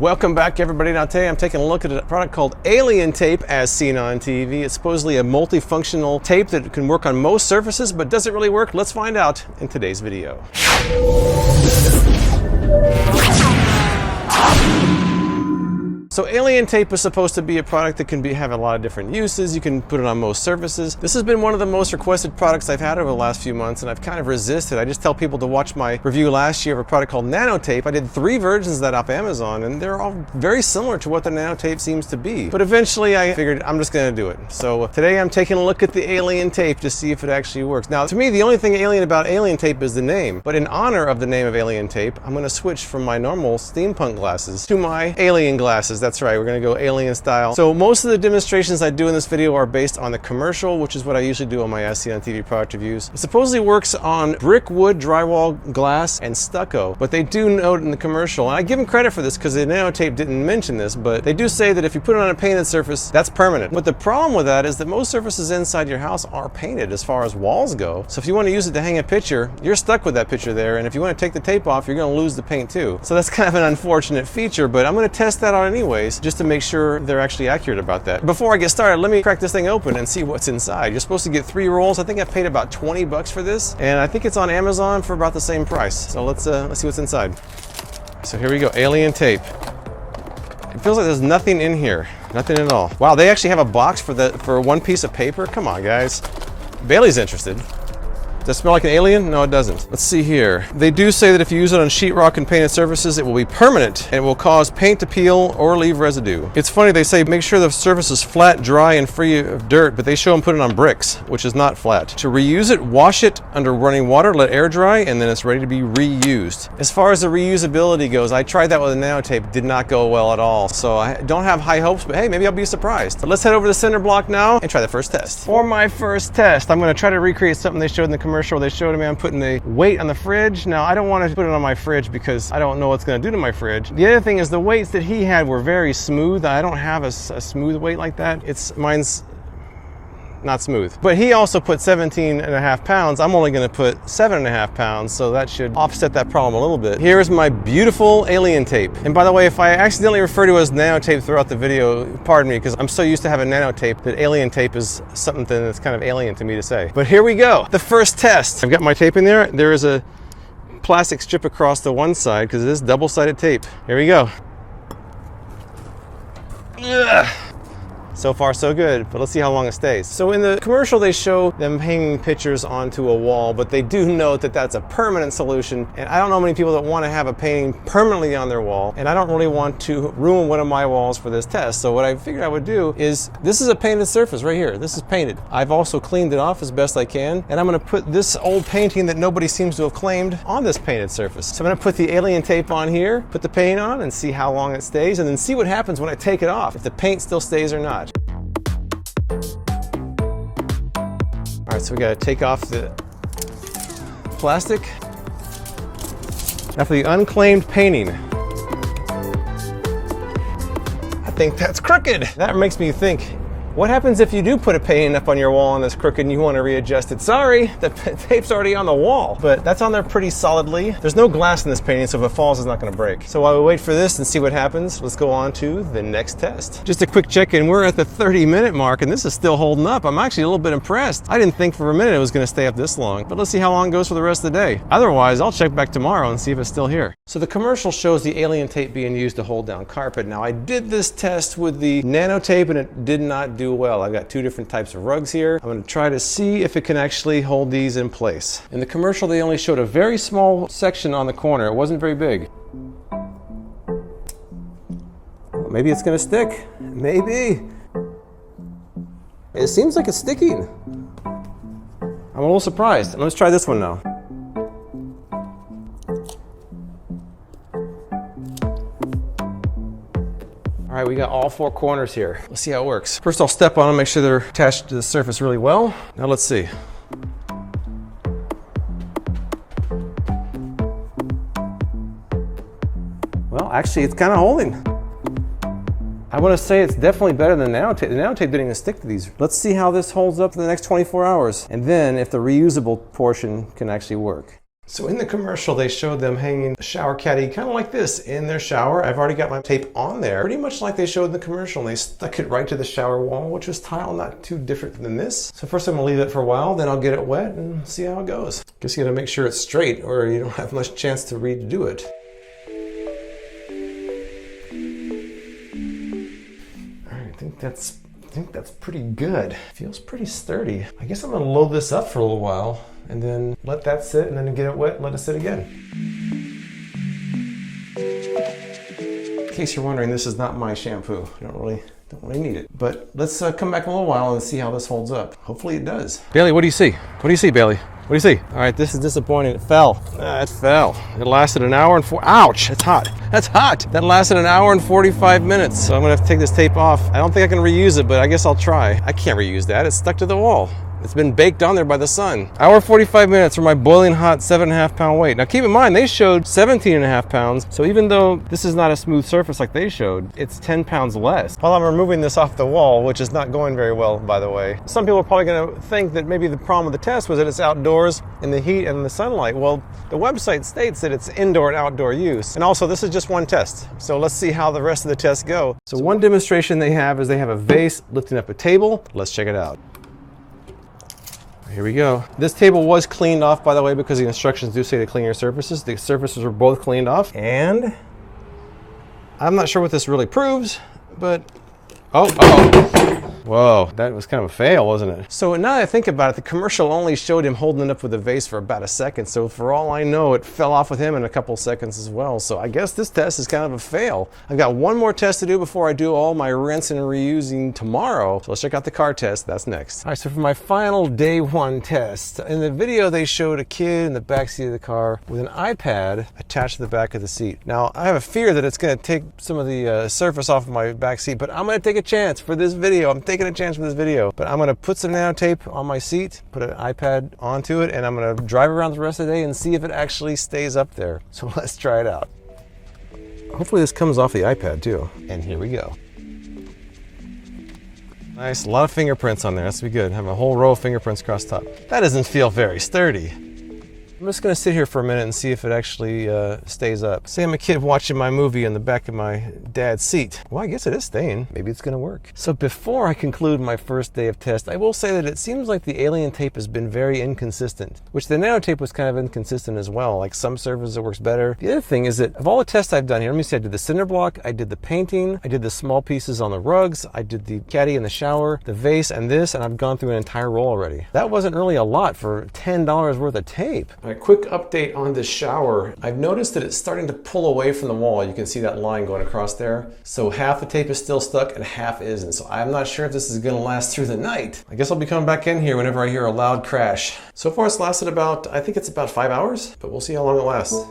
Welcome back, everybody. Now today I'm taking a look at a product called Alien Tape as seen on TV. It's supposedly a multifunctional tape that can work on most surfaces, but does it really work? Let's find out in today's video. So Alien Tape is supposed to be a product that can have a lot of different uses. You can put it on most surfaces. This has been one of the most requested products I've had over the last few months, and I've kind of resisted. I just tell people to watch my review last year of a product called Nano Tape. I did 3 versions of that off Amazon, and they're all very similar to what the Nano Tape seems to be. But eventually I figured I'm just gonna do it. So today I'm taking a look at the Alien Tape to see if it actually works. Now, to me, the only thing alien about Alien Tape is the name. But in honor of the name of Alien Tape, I'm gonna switch from my normal steampunk glasses to my alien glasses. That's right, we're gonna go alien style. So most of the demonstrations I do in this video are based on the commercial, which is what I usually do on my SC on TV product reviews. It supposedly works on brick, wood, drywall, glass, and stucco, but they do note in the commercial, and I give them credit for this because the Nano Tape didn't mention this, but they do say that if you put it on a painted surface, that's permanent. But the problem with that is that most surfaces inside your house are painted as far as walls go. So if you want to use it to hang a picture, you're stuck with that picture there, and if you want to take the tape off, you're going to lose the paint too. So that's kind of an unfortunate feature, but I'm going to test that out anyways, just to make sure they're actually accurate about that. Before I get started, let me crack this thing open and see what's inside. You're supposed to get 3 rolls. I think I paid about 20 bucks for this, and I think it's on Amazon for about the same price. So let's see what's inside. So here we go, Alien Tape. It feels like there's nothing in here, nothing at all. Wow, they actually have a box for one piece of paper. Come on, guys. Bailey's interested. Does it smell like an alien? No, it doesn't. Let's see here. They do say that if you use it on sheetrock and painted surfaces, it will be permanent and it will cause paint to peel or leave residue. It's funny, they say make sure the surface is flat, dry, and free of dirt, but they show them put it on bricks, which is not flat. To reuse it, wash it under running water, let air dry, and then it's ready to be reused. As far as the reusability goes, I tried that with a Nano Tape, did not go well at all. So I don't have high hopes, but hey, maybe I'll be surprised. But let's head over to the center block now and try the first test. For my first test, I'm gonna try to recreate something they showed in the commercial. They showed me I'm putting the weight on the fridge. Now, I don't want to put it on my fridge because I don't know what's going to do to my fridge. The other thing is the weights that he had were very smooth. I don't have a smooth weight like that. Mine's not smooth. But he also put 17.5 pounds. I'm only going to put 7.5 pounds, so that should offset that problem a little bit. Here's my beautiful Alien Tape. And by the way, if I accidentally refer to it as Nano Tape throughout the video, pardon me, because I'm so used to having Nano Tape that Alien Tape is something that's kind of alien to me to say. But here we go. The first test. I've got my tape in there. There is a plastic strip across the one side because it is double-sided tape. Here we go. Ugh. So far, so good, but let's see how long it stays. So in the commercial, they show them hanging pictures onto a wall, but they do note that that's a permanent solution, and I don't know many people that want to have a painting permanently on their wall, and I don't really want to ruin one of my walls for this test. So what I figured I would do is, this is a painted surface right here. This is painted. I've also cleaned it off as best I can, and I'm gonna put this old painting that nobody seems to have claimed on this painted surface. So I'm gonna put the Alien Tape on here, put the paint on, and see how long it stays, and then see what happens when I take it off, if the paint still stays or not. All right, so we gotta take off the plastic. Now for the unclaimed painting. I think that's crooked. That makes me think, what happens if you do put a painting up on your wall and it's crooked and you want to readjust it? Sorry, the tape's already on the wall, but that's on there pretty solidly. There's no glass in this painting, so if it falls, it's not going to break. So while we wait for this and see what happens, let's go on to the next test. Just a quick check-in. We're at the 30-minute mark, and this is still holding up. I'm actually a little bit impressed. I didn't think for a minute it was going to stay up this long, but let's see how long it goes for the rest of the day. Otherwise, I'll check back tomorrow and see if it's still here. So the commercial shows the Alien Tape being used to hold down carpet. Now, I did this test with the Nano Tape, and it did not do well. I've got 2 different types of rugs here. I'm going to try to see if it can actually hold these in place. In the commercial, they only showed a very small section on the corner. It wasn't very big. Well, maybe it's going to stick. Maybe. It seems like it's sticking. I'm a little surprised. Let's try this one now. All right, we got all 4 corners here. Let's see how it works. First, I'll step on them, make sure they're attached to the surface really well. Now let's see. Well, actually, it's kind of holding. I want to say it's definitely better than Nano Tape. The Nano Tape didn't even stick to these. Let's see how this holds up for the next 24 hours. And then if the reusable portion can actually work. So in the commercial, they showed them hanging a shower caddy kind of like this in their shower. I've already got my tape on there, pretty much like they showed in the commercial, and they stuck it right to the shower wall, which was tile, not too different than this. So first I'm gonna leave it for a while, then I'll get it wet and see how it goes. Guess you gotta make sure it's straight or you don't have much chance to redo it. All right, I think that's pretty good. Feels pretty sturdy. I guess I'm gonna load this up for a little while and then let that sit and then get it wet and let it sit again. In case you're wondering, this is not my shampoo. I don't really need it. But let's come back in a little while and see how this holds up. Hopefully it does. Bailey, what do you see? What do you see, Bailey? What do you see? All right, this is disappointing. It fell. It fell. It lasted an hour and ouch, that's hot. That's hot. That lasted an hour and 45 minutes. So I'm gonna have to take this tape off. I don't think I can reuse it, but I guess I'll try. I can't reuse that. It's stuck to the wall. It's been baked on there by the sun. Hour 45 minutes for my boiling hot 7.5 pound weight. Now keep in mind, they showed 17.5 pounds. So even though this is not a smooth surface like they showed, it's 10 pounds less. While I'm removing this off the wall, which is not going very well, by the way. Some people are probably gonna think that maybe the problem with the test was that it's outdoors in the heat and in the sunlight. Well, the website states that it's indoor and outdoor use. And also this is just one test. So let's see how the rest of the tests go. So one demonstration they have is they have a vase lifting up a table. Let's check it out. Here we go. This table was cleaned off, by the way, because the instructions do say to clean your surfaces. The surfaces were both cleaned off. And I'm not sure what this really proves, but whoa, that was kind of a fail, wasn't it? So now that I think about it, the commercial only showed him holding it up with the vase for about a second. So for all I know, it fell off with him in a couple seconds as well. So I guess this test is kind of a fail. I've got one more test to do before I do all my rinse and reusing tomorrow. So let's check out the car test. That's next. All right, so for my final day one test, in the video they showed a kid in the back seat of the car with an iPad attached to the back of the seat. Now I have a fear that it's going to take some of the surface off of my back seat, but I'm going to take a chance for this video. I'm taking a chance for this video, but I'm going to put some nano tape on my seat, put an iPad onto it, and I'm going to drive around the rest of the day and see if it actually stays up there. So let's try it out. Hopefully this comes off the iPad too. And here we go. Nice, a lot of fingerprints on there. That's be good. Have a whole row of fingerprints across the top. That doesn't feel very sturdy. I'm just gonna sit here for a minute and see if it actually stays up. Say I'm a kid watching my movie in the back of my dad's seat. Well, I guess it is staying. Maybe it's gonna work. So before I conclude my first day of test, I will say that it seems like the alien tape has been very inconsistent, which the nano tape was kind of inconsistent as well. Like some surfaces it works better. The other thing is that of all the tests I've done here, let me see, I did the cinder block, I did the painting, I did the small pieces on the rugs, I did the caddy in the shower, the vase, and this, and I've gone through an entire roll already. That wasn't really a lot for $10 worth of tape. A quick update on this shower. I've noticed that it's starting to pull away from the wall. You can see that line going across there. So half the tape is still stuck and half isn't. So I'm not sure if this is going to last through the night. I guess I'll be coming back in here whenever I hear a loud crash. So far it's lasted about, I think it's about 5 hours, but we'll see how long it lasts.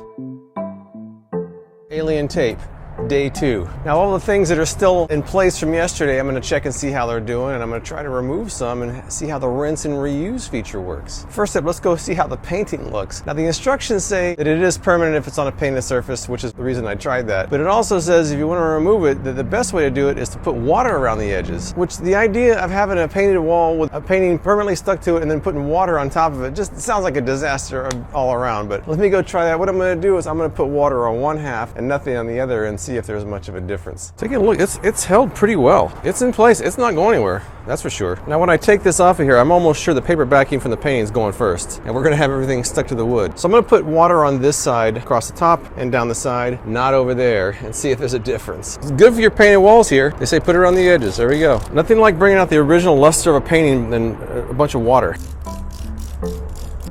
Alien tape. Day 2. Now all the things that are still in place from yesterday, I'm going to check and see how they're doing, and I'm going to try to remove some and see how the rinse and reuse feature works. First up, let's go see how the painting looks. Now the instructions say that it is permanent if it's on a painted surface, which is the reason I tried that. But it also says if you want to remove it, that the best way to do it is to put water around the edges, which the idea of having a painted wall with a painting permanently stuck to it and then putting water on top of it just sounds like a disaster all around. But let me go try that. What I'm going to do is I'm going to put water on one half and nothing on the other and see if there's much of a difference. Take a look, it's held pretty well. It's in place, it's not going anywhere, that's for sure. Now when I take this off of here, I'm almost sure the paper backing from the painting is going first, and we're gonna have everything stuck to the wood. So I'm gonna put water on this side, across the top and down the side, not over there, and see if there's a difference. It's good for your painted walls here. They say put it on the edges, there we go. Nothing like bringing out the original luster of a painting than a bunch of water.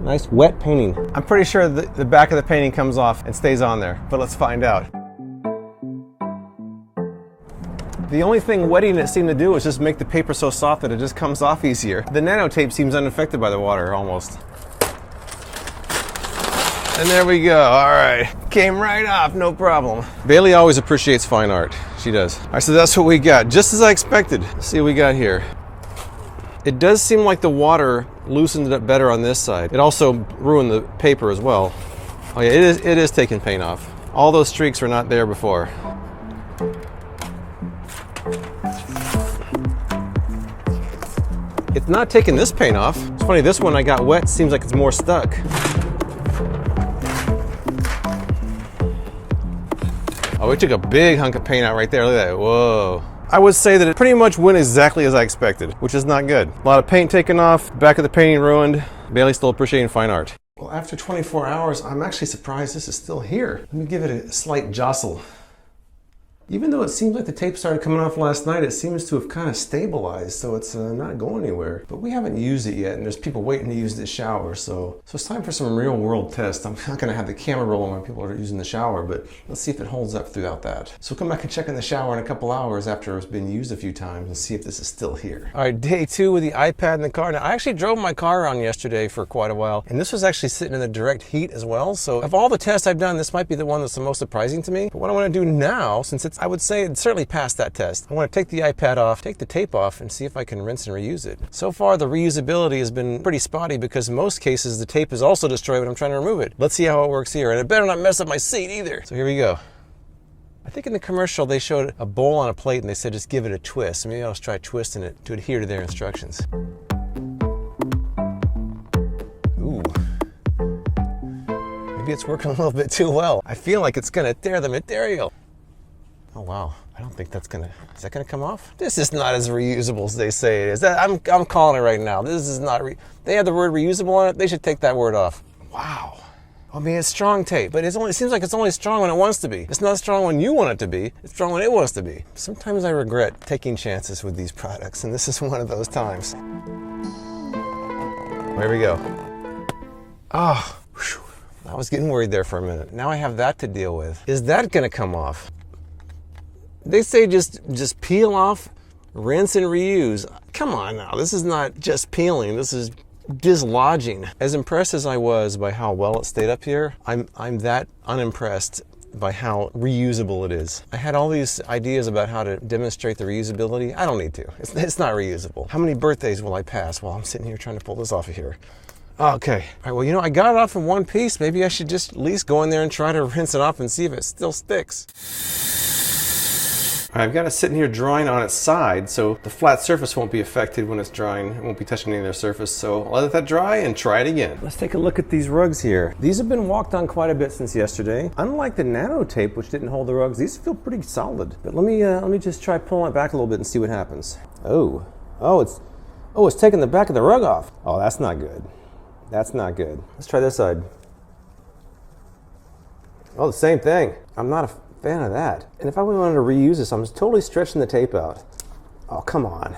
Nice wet painting. I'm pretty sure the back of the painting comes off and stays on there, but let's find out. The only thing wetting it seemed to do was just make the paper so soft that it just comes off easier. The nano tape seems unaffected by the water, almost. And there we go, all right. Came right off, no problem. Bailey always appreciates fine art. She does. All right, so that's what we got, just as I expected. Let's see what we got here. It does seem like the water loosened it up better on this side. It also ruined the paper as well. Oh yeah, it is taking paint off. All those streaks were not there before. It's not taking this paint off. It's funny, this one I got wet, seems like it's more stuck. Oh, we took a big hunk of paint out right there. Look at that. Whoa. I would say that it pretty much went exactly as I expected, which is not good. A lot of paint taken off, back of the painting ruined. Bailey's still appreciating fine art. Well, after 24 hours, I'm actually surprised this is still here. Let me give it a slight jostle. Even though it seems like the tape started coming off last night, it seems to have kind of stabilized, so it's not going anywhere. But we haven't used it yet, and there's people waiting to use this shower, so it's time for some real world tests. I'm not gonna have the camera rolling when people are using the shower, but let's see if it holds up throughout that. So we'll come back and check in the shower in a couple hours after it's been used a few times and see if this is still here. All right, day 2 with the iPad in the car. Now, I actually drove my car around yesterday for quite a while, and this was actually sitting in the direct heat as well. So of all the tests I've done, this might be the one that's the most surprising to me. But what I wanna do now, since I would say it's certainly passed that test. I want to take the iPad off, take the tape off, and see if I can rinse and reuse it. So far, the reusability has been pretty spotty because in most cases, the tape is also destroyed when I'm trying to remove it. Let's see how it works here. And it better not mess up my seat either. So here we go. I think in the commercial, they showed a bowl on a plate and they said just give it a twist. Maybe I'll just try twisting it to adhere to their instructions. Ooh. Maybe it's working a little bit too well. I feel like it's going to tear the material. Oh wow, I don't think is that gonna come off? This is not as reusable as they say it is. I'm calling it right now. This is not, they have the word reusable on it, they should take that word off. Wow. I mean, it's strong tape, but it seems like it's only strong when it wants to be. It's not strong when you want it to be, it's strong when it wants to be. Sometimes I regret taking chances with these products, and this is one of those times. Here we go. Oh, whew. I was getting worried there for a minute. Now I have that to deal with. Is that gonna come off? They say just peel off, rinse and reuse. Come on now, this is not just peeling, this is dislodging. As impressed as I was by how well it stayed up here, I'm that unimpressed by how reusable it is. I had all these ideas about how to demonstrate the reusability. I don't need to, it's not reusable. How many birthdays will I pass while I'm sitting here trying to pull this off of here? Okay, all right, well, you know, I got it off in one piece. Maybe I should just at least go in there and try to rinse it off and see if it still sticks. I've got it sitting here drying on its side, so the flat surface won't be affected when it's drying. It won't be touching any of their surface, so I'll let that dry and try it again. Let's take a look at these rugs here. These have been walked on quite a bit since yesterday. Unlike the nano tape, which didn't hold the rugs, these feel pretty solid. But let me just try pulling it back a little bit and see what happens. It's taking the back of the rug off. Oh, that's not good. That's not good. Let's try this side. Oh, the same thing. I'm not a fan of that. And if I wanted to reuse this, I'm just totally stretching the tape out. Oh, come on.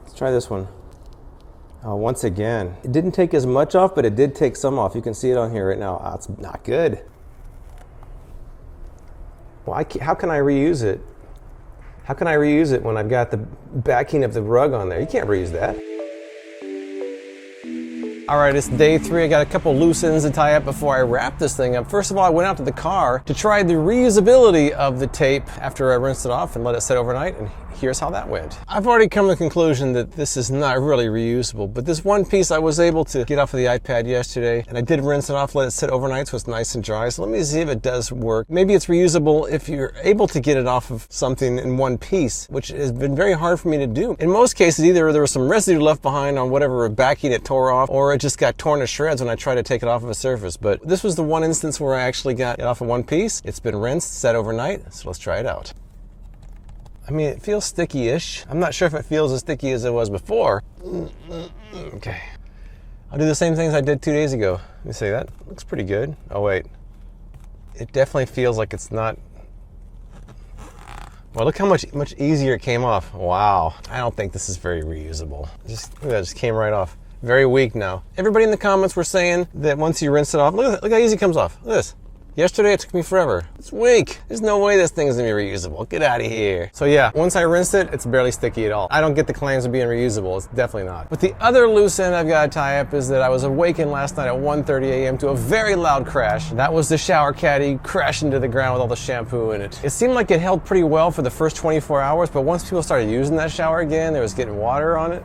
Let's try this one. Oh, once again, it didn't take as much off, but it did take some off. You can see it on here right now. Oh, it's not good. Well, how can I reuse it? How can I reuse it when I've got the backing of the rug on there? You can't reuse that. All right, it's day 3. I got a couple loose ends to tie up before I wrap this thing up. First of all, I went out to the car to try the reusability of the tape after I rinsed it off and let it sit overnight, and here's how that went. I've already come to the conclusion that this is not really reusable, but this one piece I was able to get off of the iPad yesterday, and I did rinse it off, let it sit overnight so it's nice and dry. So let me see if it does work. Maybe it's reusable if you're able to get it off of something in one piece, which has been very hard for me to do. In most cases, either there was some residue left behind on whatever backing it tore off, or it just got torn to shreds when I tried to take it off of a surface. But this was the one instance where I actually got it off of one piece. It's been rinsed, set overnight, so let's try it out. I mean, it feels sticky-ish. I'm not sure if it feels as sticky as it was before. Okay. I'll do the same things I did 2 days ago. Let me say that. Looks pretty good. Oh, wait. It definitely feels like it's not... Well, look how much easier it came off. Wow. I don't think this is very reusable. Look at that, just came right off. Very weak now. Everybody in the comments were saying that once you rinse it off, look how easy it comes off. Look at this. Yesterday it took me forever. It's weak. There's no way this thing is gonna be reusable. Get out of here. So yeah, once I rinsed it, it's barely sticky at all. I don't get the claims of being reusable. It's definitely not. But the other loose end I've got to tie up is that I was awakened last night at 1:30 a.m. to a very loud crash. That was the shower caddy crashing to the ground with all the shampoo in it. It seemed like it held pretty well for the first 24 hours, but once people started using that shower again, there was getting water on it.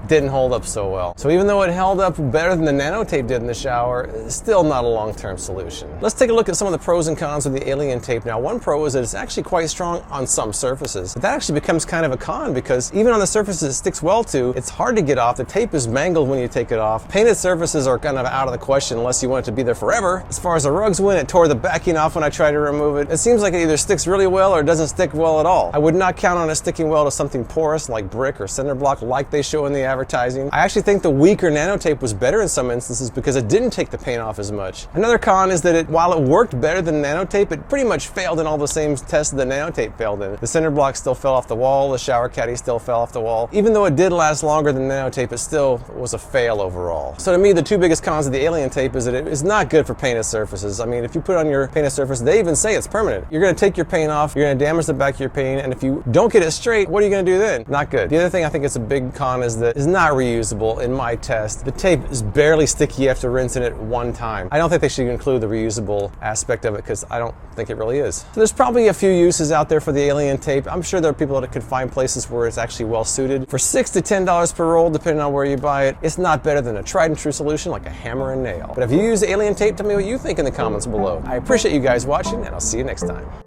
didn't hold up so well. So even though it held up better than the nano tape did in the shower, it's still not a long-term solution. Let's take a look at some of the pros and cons of the Alien tape. Now, one pro is that it's actually quite strong on some surfaces. But that actually becomes kind of a con because even on the surfaces it sticks well to, it's hard to get off. The tape is mangled when you take it off. Painted surfaces are kind of out of the question unless you want it to be there forever. As far as the rugs went, it tore the backing off when I tried to remove it. It seems like it either sticks really well or it doesn't stick well at all. I would not count on it sticking well to something porous like brick or cinder block like they show in the advertising. I actually think the weaker nano tape was better in some instances because it didn't take the paint off as much. Another con is that while it worked better than nano tape, it pretty much failed in all the same tests that nano tape failed in. The cinder block still fell off the wall, the shower caddy still fell off the wall. Even though it did last longer than nano tape, it still was a fail overall. So to me, the two biggest cons of the Alien tape is that it is not good for painted surfaces. I mean, if you put it on your painted surface, they even say it's permanent. You're going to take your paint off, you're going to damage the back of your paint, and if you don't get it straight, what are you going to do then? Not good. The other thing I think is a big con is that it's not reusable in my test. The tape is barely sticky. You have to rinse in it one time. I don't think they should include the reusable aspect of it because I don't think it really is. So there's probably a few uses out there for the Alien tape. I'm sure there are people that could find places where it's actually well suited. For $6 to $10 per roll, depending on where you buy it, it's not better than a tried and true solution like a hammer and nail. But if you use Alien tape, tell me what you think in the comments below. I appreciate you guys watching, and I'll see you next time.